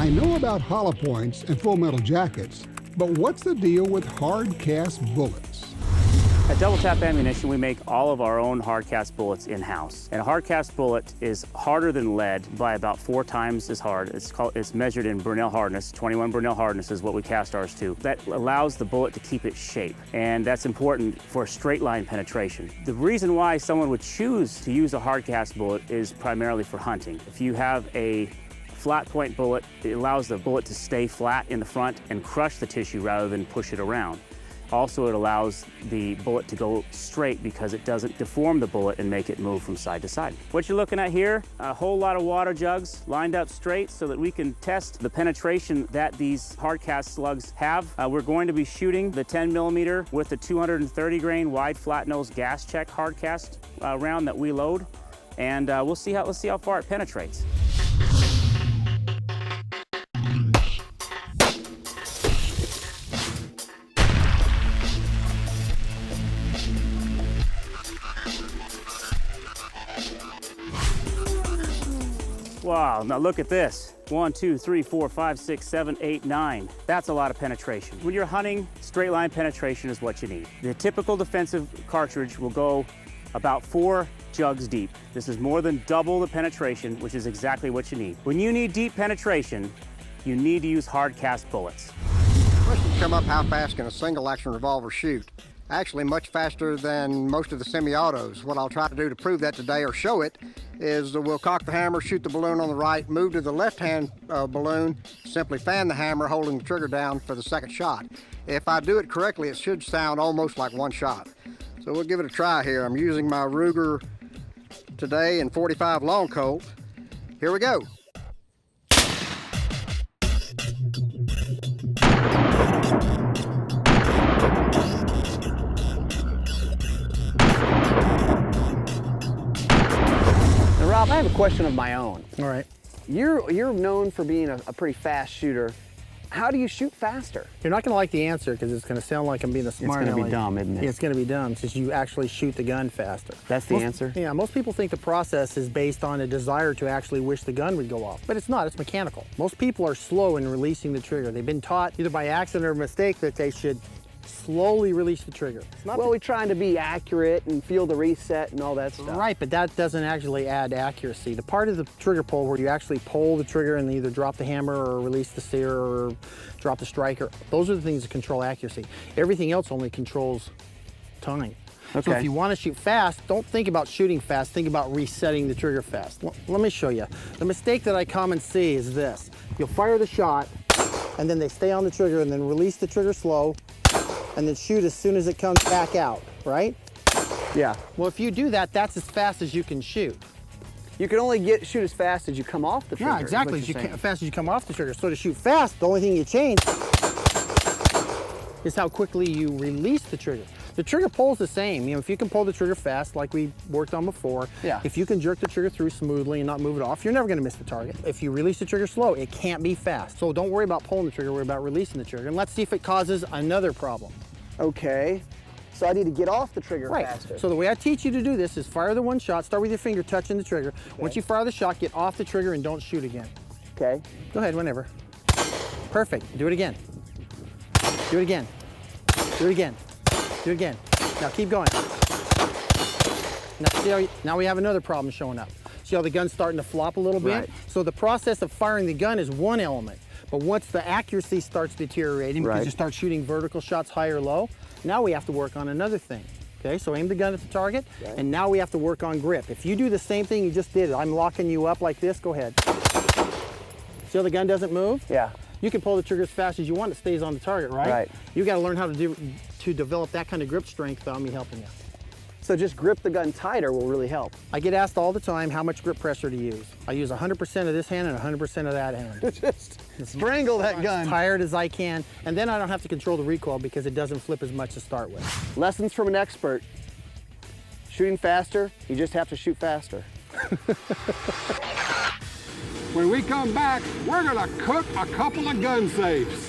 I know about hollow points and full metal jackets, but what's the deal with hard cast bullets? At Double Tap Ammunition, we make all of our own hard cast bullets in-house. And a hard cast bullet is harder than lead by about 4 times as hard. It's measured in Burnell hardness. 21 Burnell hardness is what we cast ours to. That allows the bullet to keep its shape, and that's important for straight line penetration. The reason why someone would choose to use a hard cast bullet is primarily for hunting. If you have a flat point bullet, it allows the bullet to stay flat in the front and crush the tissue rather than push it around. Also, it allows the bullet to go straight because it doesn't deform the bullet and make it move from side to side. What you're looking at here, a whole lot of water jugs lined up straight so that we can test the penetration that these hard cast slugs have. We're going to be shooting the 10 millimeter with the 230 grain wide flat nose gas check hard cast round that we load, and let's see how far it penetrates. Wow, now look at this. 1, 2, 3, 4, 5, 6, 7, 8, 9. That's a lot of penetration. When you're hunting, straight line penetration is what you need. The typical defensive cartridge will go about 4 jugs deep. This is more than double the penetration, which is exactly what you need. When you need deep penetration, you need to use hard cast bullets. Questions come up, how fast can a single action revolver shoot? Actually much faster than most of the semi-autos. What I'll try to do to prove that today or show it is we'll cock the hammer, shoot the balloon on the right, move to the left-hand balloon, simply fan the hammer, holding the trigger down for the second shot. If I do it correctly, it should sound almost like one shot. So we'll give it a try here. I'm using my Ruger today in .45 Long Colt. Here we go. Rob, I have a question of my own. All right. You're known for being a pretty fast shooter. How do you shoot faster? You're not going to like the answer because it's going to sound like I'm being a smart It's going to aleck. be dumb, isn't it? Yeah, it's going to be dumb since you actually shoot the gun faster. That's the answer? Yeah, most people think the process is based on a desire to actually wish the gun would go off, but it's not, it's mechanical. Most people are slow in releasing the trigger. They've been taught either by accident or mistake that they should slowly release the trigger. Well, we're trying to be accurate and feel the reset and all that stuff. Right, but that doesn't actually add accuracy. The part of the trigger pull where you actually pull the trigger and either drop the hammer or release the sear or drop the striker, those are the things that control accuracy. Everything else only controls time. Okay. So if you want to shoot fast, don't think about shooting fast, think about resetting the trigger fast. Let me show you. The mistake that I commonly see is this. You'll fire the shot, and then they stay on the trigger and then release the trigger slow, and then shoot as soon as it comes back out, right? Yeah. Well, if you do that, that's as fast as you can shoot. You can only shoot as fast as you come off the trigger. Yeah, exactly, as fast as you come off the trigger. So to shoot fast, the only thing you change is how quickly you release the trigger. The trigger pull's the same. You know, if you can pull the trigger fast, like we worked on before, yeah. If you can jerk the trigger through smoothly and not move it off, you're never gonna miss the target. If you release the trigger slow, it can't be fast. So don't worry about pulling the trigger, worry about releasing the trigger. And let's see if it causes another problem. Okay, so I need to get off the trigger faster. So the way I teach you to do this is fire the one shot, start with your finger touching the trigger. Okay. Once you fire the shot, get off the trigger and don't shoot again. Okay. Go ahead, whenever. Perfect, do it again. Do it again. Do it again. Do it again. Now keep going. Now we have another problem showing up. See how the gun's starting to flop a little bit? Right. So the process of firing the gun is one element. But once the accuracy starts deteriorating because you start shooting vertical shots high or low, now we have to work on another thing. Okay, so aim the gun at the target, and now we have to work on grip. If you do the same thing you just did, I'm locking you up like this, go ahead. See how the gun doesn't move? Yeah. You can pull the trigger as fast as you want, it stays on the target, right? Right. You gotta learn how to develop that kind of grip strength without me helping you. So just grip the gun tighter will really help. I get asked all the time how much grip pressure to use. I use 100% of this hand and 100% of that hand. Just strangle that gun. As tired as I can, and then I don't have to control the recoil because it doesn't flip as much to start with. Lessons from an expert. Shooting faster, you just have to shoot faster. When we come back, we're gonna cook a couple of gun safes.